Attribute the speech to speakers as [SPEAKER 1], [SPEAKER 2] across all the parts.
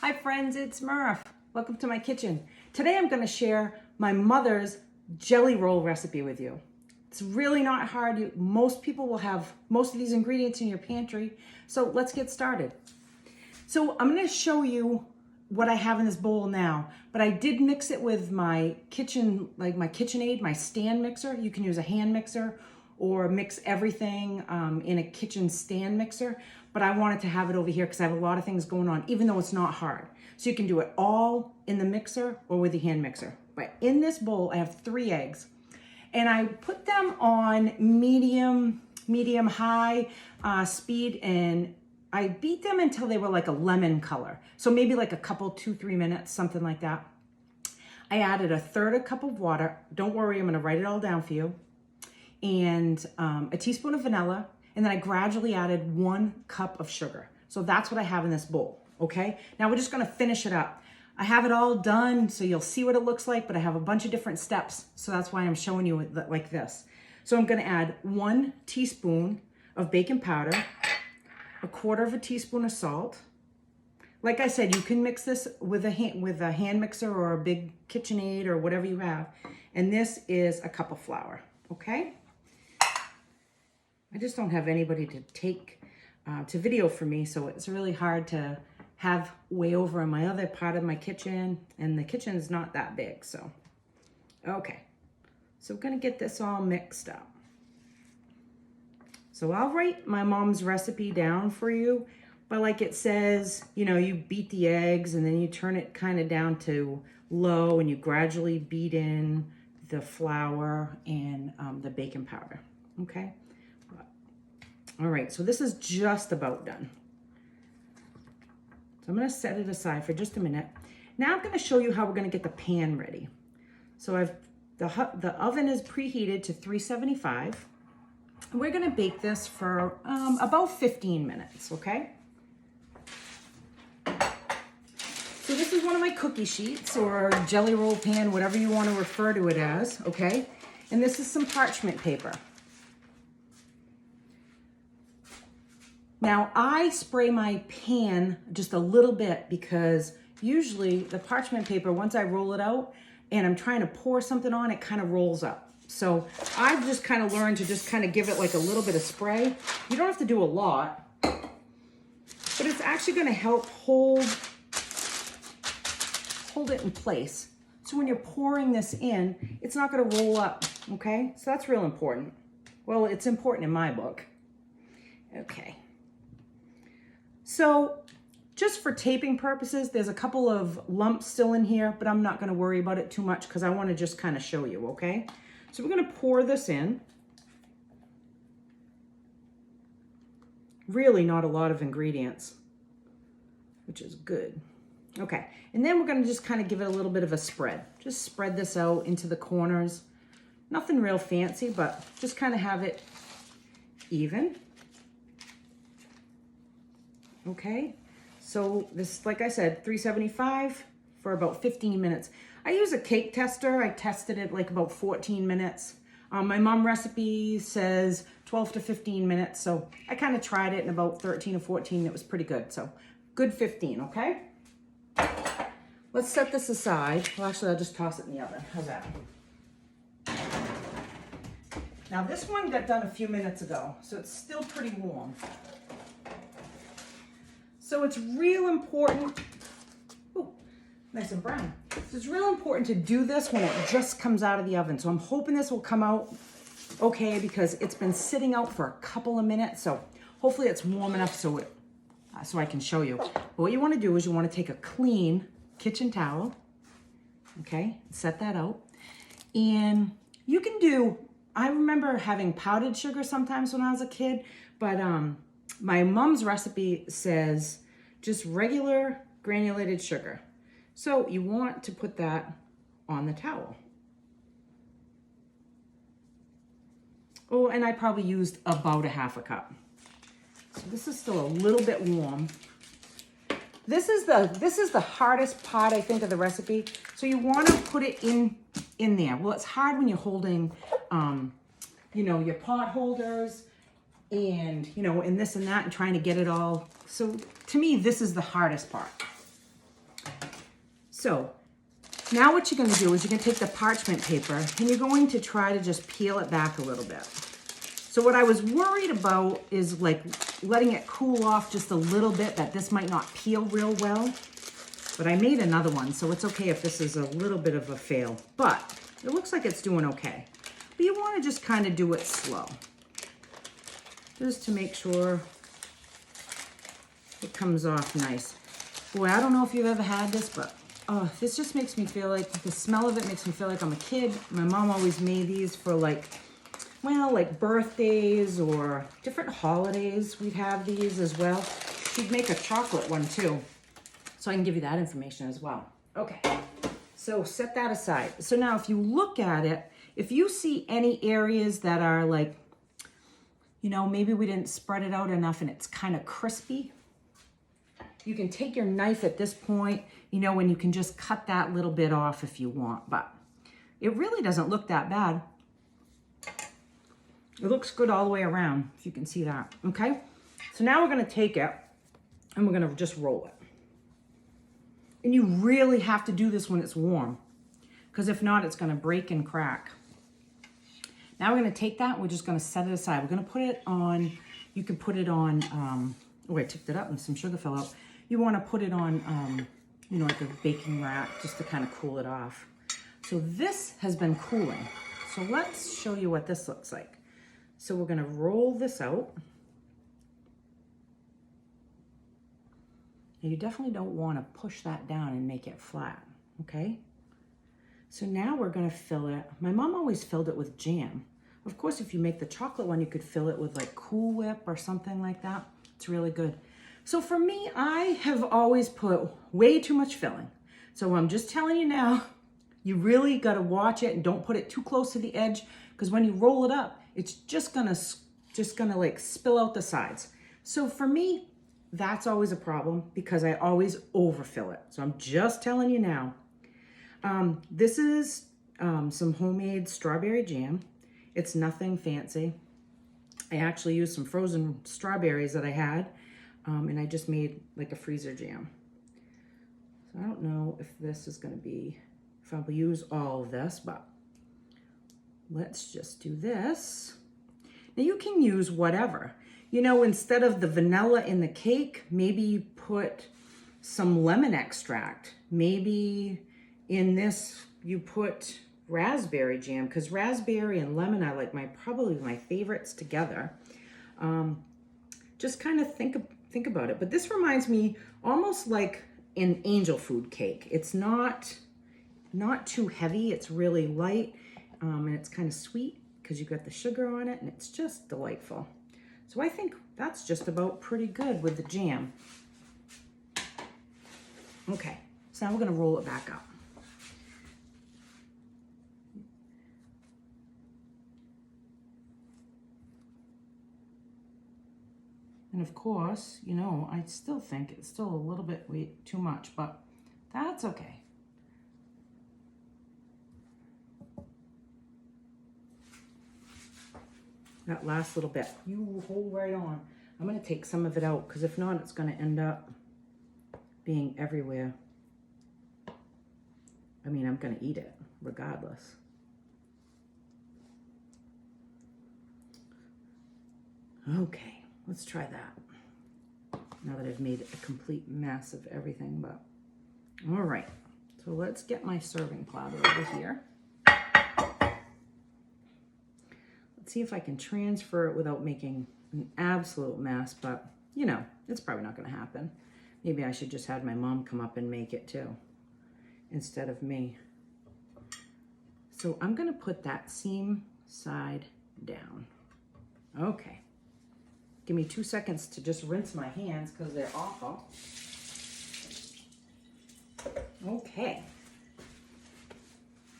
[SPEAKER 1] Hi friends, it's Murph. Welcome to my kitchen. Today I'm going to share my mother's jelly roll recipe with you. It's really not hard. Most people will have most of these ingredients in your pantry. So let's get started. So I'm going to show you what I have in this bowl now, but I did mix it with my kitchen, like my KitchenAid, my stand mixer. You can use a hand mixer or mix everything in a kitchen stand mixer, but I wanted to have it over here because I have a lot of things going on, even though it's not hard. So you can do it all in the mixer or with the hand mixer. But in this bowl, I have 3 eggs, and I put them on medium high speed, and I beat them until they were like a lemon color. So maybe like a couple, 2-3 minutes, something like that. I added 1/3 cup of water. Don't worry, I'm gonna write it all down for you. And a teaspoon of vanilla, and then I gradually added 1 cup of sugar. So that's what I have in this bowl, okay? Now we're just gonna finish it up. I have it all done, so you'll see what it looks like, but I have a bunch of different steps, so that's why I'm showing you it like this. So I'm gonna add 1 teaspoon of baking powder, 1/4 teaspoon of salt. Like I said, you can mix this with a hand mixer or a big KitchenAid or whatever you have. And this is a cup of flour, okay? I just don't have anybody to take to video for me, so it's really hard to have way over in my other part of my kitchen, and the kitchen is not that big, so. Okay, so we're gonna get this all mixed up. So I'll write my mom's recipe down for you, but like it says, you know, you beat the eggs and then you turn it kind of down to low and you gradually beat in the flour and the baking powder, okay? All right, so this is just about done. So I'm gonna set it aside for just a minute. Now I'm gonna show you how we're gonna get the pan ready. So the oven is preheated to 375. We're gonna bake this for about 15 minutes, okay? So this is one of my cookie sheets or jelly roll pan, whatever you wanna refer to it as, okay? And this is some parchment paper. Now I spray my pan just a little bit because usually the parchment paper, once I roll it out and I'm trying to pour something on, it kind of rolls up. So I've just kind of learned to just kind of give it like a little bit of spray. You don't have to do a lot, but it's actually going to help hold it in place. So when you're pouring this in, it's not going to roll up, okay? So that's real important. Well, it's important in my book. Okay. So just for taping purposes, there's a couple of lumps still in here, but I'm not going to worry about it too much because I want to just kind of show you, okay? So we're going to pour this in. Really not a lot of ingredients, which is good. Okay, and then we're going to just kind of give it a little bit of a spread. Just spread this out into the corners. Nothing real fancy, but just kind of have it even. Okay, so this, like I said, 375 for about 15 minutes. I use a cake tester. I tested it like about 14 minutes. My mom recipe says 12 to 15 minutes, so I kind of tried it in about 13 or 14. It was pretty good, so good 15, okay? Let's set this aside. Well, actually, I'll just toss it in the oven. How's that? Now, this one got done a few minutes ago, so it's still pretty warm. So it's real important, ooh, nice and brown. So it's real important to do this when it just comes out of the oven. So I'm hoping this will come out okay because it's been sitting out for a couple of minutes. So hopefully it's warm enough so I can show you. But what you want to do is you want to take a clean kitchen towel, okay, set that out. And you can do, I remember having powdered sugar sometimes when I was a kid, but my mom's recipe says just regular granulated sugar. So you want to put that on the towel. Oh, and I probably used about a 1/2 cup. So this is still a little bit warm. This is the hardest part, I think, of the recipe. So you want to put it in there. Well, it's hard when you're holding, you know, your pot holders and, you know, and this and that and trying to get it all. So to me, this is the hardest part. So now what you're gonna do is you're gonna take the parchment paper and you're going to try to just peel it back a little bit. So what I was worried about is like letting it cool off just a little bit, that this might not peel real well. But I made another one, so it's okay if this is a little bit of a fail. But it looks like it's doing okay. But you wanna just kind of do it slow, just to make sure it comes off nice. Boy, I don't know if you've ever had this, but oh, this just makes me feel like, the smell of it makes me feel like I'm a kid. My mom always made these for like, well, like birthdays or different holidays. We'd have these as well. She'd make a chocolate one too. So I can give you that information as well. Okay, so set that aside. So now if you look at it, if you see any areas that are like, you know, maybe we didn't spread it out enough and it's kind of crispy, you can take your knife at this point, you know, and you can just cut that little bit off if you want, but it really doesn't look that bad. It looks good all the way around, if you can see that, okay? So now we're gonna take it and we're gonna just roll it. And you really have to do this when it's warm, because if not, it's gonna break and crack. Now we're gonna take that and we're just gonna set it aside. We're gonna put it on, you can put it on, oh, I tipped it up and some sugar fell out. You wanna put it on, you know, like a baking rack, just to kind of cool it off. So this has been cooling. So let's show you what this looks like. So we're gonna roll this out. And you definitely don't wanna push that down and make it flat, okay? So now we're gonna fill it. My mom always filled it with jam. Of course, if you make the chocolate one, you could fill it with like Cool Whip or something like that. It's really good. So for me, I have always put way too much filling. So I'm just telling you now, you really gotta watch it and don't put it too close to the edge, because when you roll it up, it's just gonna like spill out the sides. So for me, that's always a problem because I always overfill it. So I'm just telling you now. This is some homemade strawberry jam. It's nothing fancy. I actually used some frozen strawberries that I had, and I just made like a freezer jam. So I don't know if this is gonna be, if I'll use all of this, but let's just do this. Now you can use whatever. You know, instead of the vanilla in the cake, maybe you put some lemon extract. Maybe in this you put raspberry jam, because raspberry and lemon are like probably my favorites together. Just kind of think about it. But this reminds me almost like an angel food cake. It's not too heavy. It's really light, and it's kind of sweet because you got the sugar on it, and it's just delightful. So I think that's just about pretty good with the jam. Okay, so now we're gonna roll it back up. And of course, you know, I still think it's still a little bit too much, but that's okay. That last little bit, you hold right on. I'm gonna take some of it out, because if not, it's gonna end up being everywhere. I mean, I'm gonna eat it regardless. Okay, let's try that. Now that I've made a complete mess of everything, but all right. So let's get my serving platter over here. Let's see if I can transfer it without making an absolute mess, but you know, it's probably not gonna happen. Maybe I should just have my mom come up and make it too, instead of me. So I'm gonna put that seam side down. Okay. Give me 2 seconds to just rinse my hands because they're awful. Okay.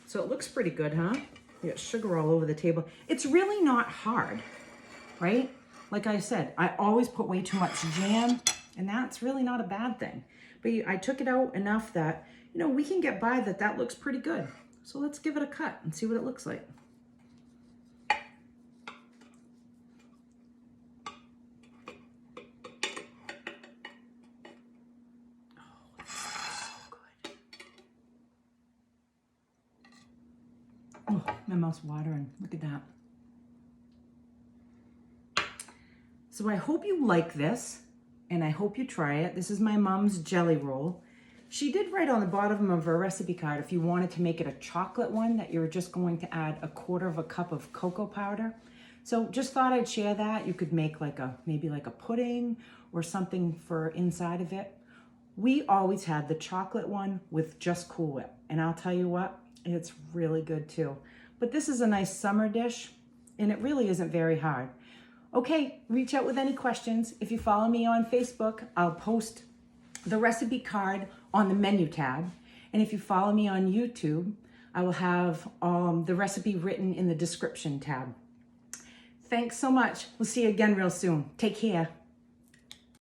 [SPEAKER 1] So it looks pretty good, huh? You got sugar all over the table. It's really not hard, right? Like I said, I always put way too much jam, and that's really not a bad thing. But I took it out enough that, you know, we can get by that looks pretty good. So let's give it a cut and see what it looks like. My mouth's watering. Look at that. So I hope you like this, and I hope you try it. This is my mom's jelly roll. She did write on the bottom of her recipe card if you wanted to make it a chocolate one that you're just going to add 1/4 cup of cocoa powder. So just thought I'd share that. You could make maybe like a pudding or something for inside of it. We always had the chocolate one with just Cool Whip, and I'll tell you what, it's really good too. But this is a nice summer dish, and it really isn't very hard. Okay, reach out with any questions. If you follow me on Facebook, I'll post the recipe card on the menu tab. And if you follow me on YouTube, I will have the recipe written in the description tab. Thanks so much. We'll see you again real soon. Take care.